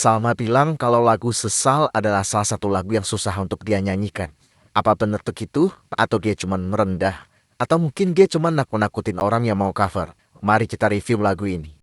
Salma bilang kalau lagu Sesal adalah salah satu lagu yang susah untuk dia nyanyikan. Apa benar begitu? Atau dia cuma merendah? Atau mungkin dia cuma nakut-nakutin orang yang mau cover? Mari kita review lagu ini.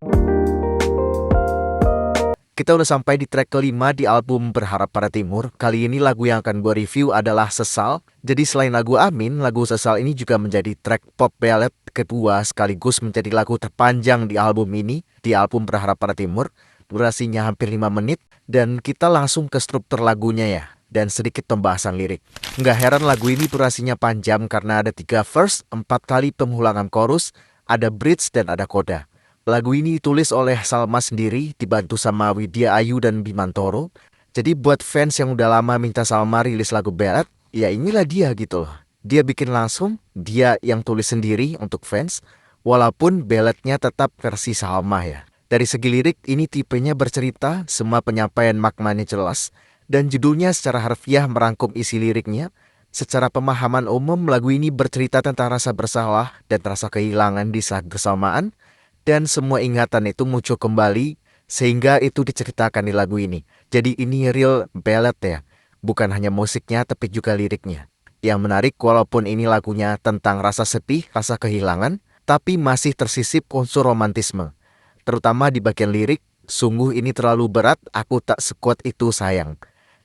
Kita udah sampai di track kelima di album Berharap Pada Timur. Kali ini lagu yang akan gue review adalah Sesal. Jadi selain lagu Amin, lagu Sesal ini juga menjadi track pop ballad kedua sekaligus menjadi lagu terpanjang di album ini, di album Berharap Pada Timur. Durasinya hampir 5 menit dan kita langsung ke struktur lagunya ya. Dan sedikit pembahasan lirik. Nggak heran lagu ini durasinya panjang karena ada 3 verse, 4 kali pengulangan chorus, ada bridge dan ada coda. Lagu ini ditulis oleh Salma sendiri, dibantu sama Widya Ayu dan Bimantoro. Jadi buat fans yang udah lama minta Salma rilis lagu ballad, ya inilah dia gitu loh. Dia bikin langsung, dia yang tulis sendiri untuk fans, walaupun balladnya tetap versi Salma ya. Dari segi lirik, ini tipenya bercerita, semua penyampaian maknanya jelas, dan judulnya secara harfiah merangkum isi liriknya. Secara pemahaman umum, lagu ini bercerita tentang rasa bersalah dan rasa kehilangan di saat bersamaan, dan semua ingatan itu muncul kembali sehingga itu diceritakan di lagu ini. Jadi ini real ballad ya, bukan hanya musiknya tapi juga liriknya. Yang menarik walaupun ini lagunya tentang rasa sedih, rasa kehilangan, tapi masih tersisip unsur romantisme. Terutama di bagian lirik, sungguh ini terlalu berat, aku tak sekuat itu sayang.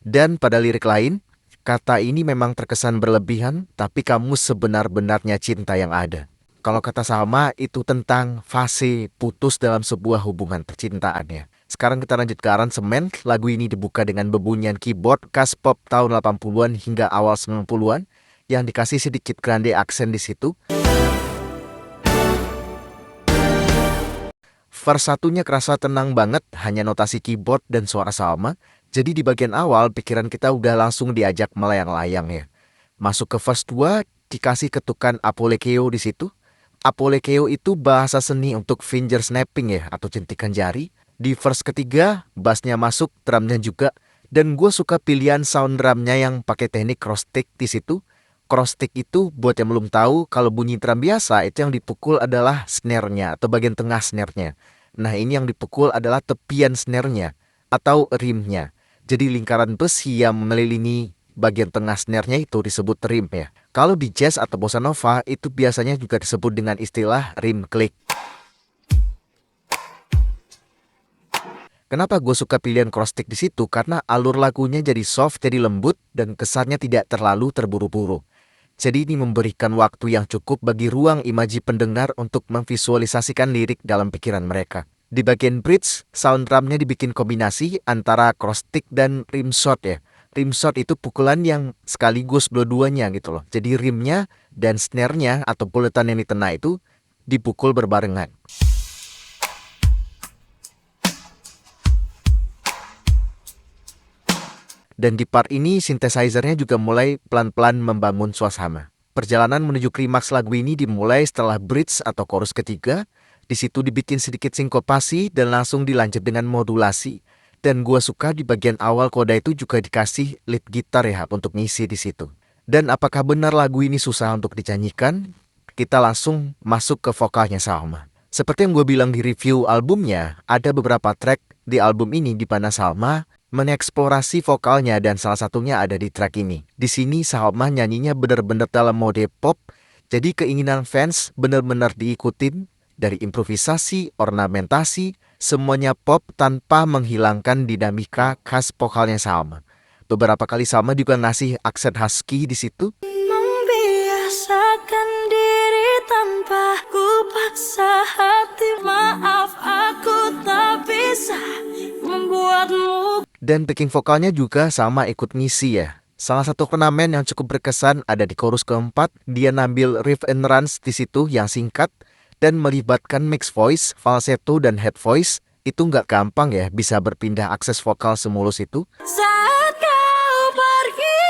Dan pada lirik lain, kata ini memang terkesan berlebihan, tapi kamu sebenar-benarnya cinta yang ada. Kalau kata Salma, itu tentang fase putus dalam sebuah hubungan percintaan ya. Sekarang kita lanjut ke aransemen. Lagu ini dibuka dengan bebunyian keyboard khas pop tahun 80-an hingga awal 90-an yang dikasih sedikit grande aksen di situ. Verse satunya kerasa tenang banget, hanya notasi keyboard dan suara Salma. Jadi di bagian awal pikiran kita udah langsung diajak melayang-layang ya. Masuk ke verse 2, dikasih ketukan apolekeo di situ. Apolekeo itu bahasa seni untuk finger snapping ya, atau jentikan jari. Di verse ketiga, bassnya masuk, drumnya juga. Dan gue suka pilihan sound drumnya yang pakai teknik cross stick di situ. Cross stick itu buat yang belum tahu, kalau bunyi drum biasa itu yang dipukul adalah snare-nya atau bagian tengah snare-nya. Nah ini yang dipukul adalah tepian snare-nya atau rim-nya. Jadi lingkaran besi yang mengelilingi bagian tengah snare-nya itu disebut rim ya. Kalau di jazz atau bossa nova itu biasanya juga disebut dengan istilah rim click. Kenapa gue suka pilihan cross stick di situ? Karena alur lagunya jadi soft, jadi lembut dan kesannya tidak terlalu terburu-buru. Jadi ini memberikan waktu yang cukup bagi ruang imaji pendengar untuk memvisualisasikan lirik dalam pikiran mereka. Di bagian bridge, sound drumnya dibikin kombinasi antara cross stick dan rim shot ya. Rim shot itu pukulan yang sekaligus dua-duanya gitu loh. Jadi rimnya dan snare-nya atau bulletan yang ditena itu dipukul berbarengan. Dan di part ini synthesizer-nya juga mulai pelan-pelan membangun suasana. Perjalanan menuju klimaks lagu ini dimulai setelah bridge atau chorus ketiga. Di situ dibikin sedikit sinkopasi dan langsung dilanjut dengan modulasi. Dan gue suka di bagian awal koda itu juga dikasih lead gitar ya untuk ngisi di situ. Dan apakah benar lagu ini susah untuk dinyanyikan? Kita langsung masuk ke vokalnya Salma. Seperti yang gue bilang di review albumnya, ada beberapa track di album ini di mana Salma mengeksplorasi vokalnya dan salah satunya ada di track ini. Di sini Salma nyanyinya benar-benar dalam mode pop, jadi keinginan fans benar-benar diikutin dari improvisasi, ornamentasi, semuanya pop tanpa menghilangkan dinamika khas vokalnya Salma. Beberapa kali Salma juga ngasih aksen husky di situ. Membiasakan diri tanpa ku paksa hati, maaf aku tak bisa membuatmu. Dan backing vokalnya juga Salma ikut ngisi ya. Salah satu ornamen yang cukup berkesan ada di chorus keempat, dia ngambil riff and runs di situ yang singkat dan melibatkan mix voice, falsetto dan head voice. Itu nggak gampang ya bisa berpindah akses vokal semulus itu. Saat kau pergi.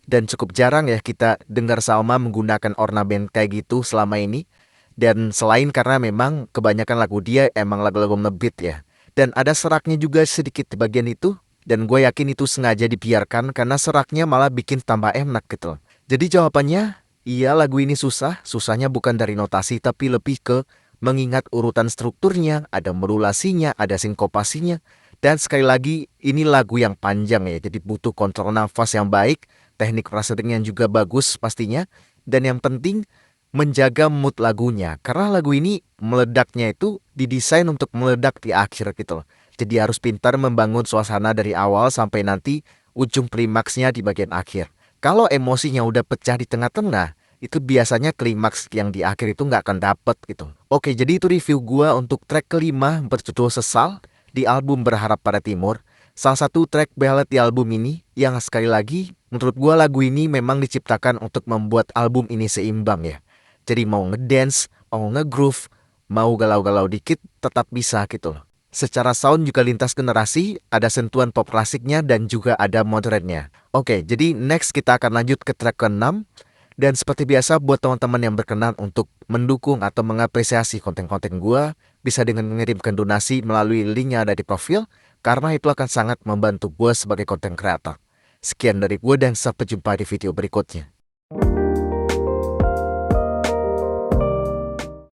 Dan cukup jarang ya kita dengar Salma menggunakan ornamen kayak gitu selama ini. Dan selain karena memang kebanyakan lagu dia emang lagu-lagu ngebeat ya. Dan ada seraknya juga sedikit di bagian itu. Dan gue yakin itu sengaja dibiarkan karena seraknya malah bikin tambah enak gitu. Jadi jawabannya, iya lagu ini susah. Susahnya bukan dari notasi tapi lebih ke mengingat urutan strukturnya, ada modulasinya, ada sinkopasinya. Dan sekali lagi, ini lagu yang panjang ya, jadi butuh kontrol nafas yang baik, teknik frasering yang juga bagus pastinya. Dan yang penting, menjaga mood lagunya. Karena lagu ini meledaknya itu didesain untuk meledak di akhir gitu loh. Jadi harus pintar membangun suasana dari awal sampai nanti ujung klimaksnya di bagian akhir. Kalau emosinya udah pecah di tengah-tengah, itu biasanya klimaks yang di akhir itu nggak akan dapet gitu. Oke, jadi itu review gua untuk track kelima berjudul Sesal di album Berharap Pada Timur. Salah satu track ballad di album ini yang sekali lagi menurut gua lagu ini memang diciptakan untuk membuat album ini seimbang ya. Jadi mau ngedance, mau ngegroove, mau galau-galau dikit tetap bisa gitu loh. Secara sound juga lintas generasi, ada sentuhan pop klasiknya dan juga ada modernnya. Oke, jadi next kita akan lanjut ke track ke-6. Dan seperti biasa buat teman-teman yang berkenan untuk mendukung atau mengapresiasi konten-konten gua, bisa dengan mengirimkan donasi melalui link yang ada di profil, karena itu akan sangat membantu gua sebagai konten kreator. Sekian dari gua dan sampai jumpa di video berikutnya.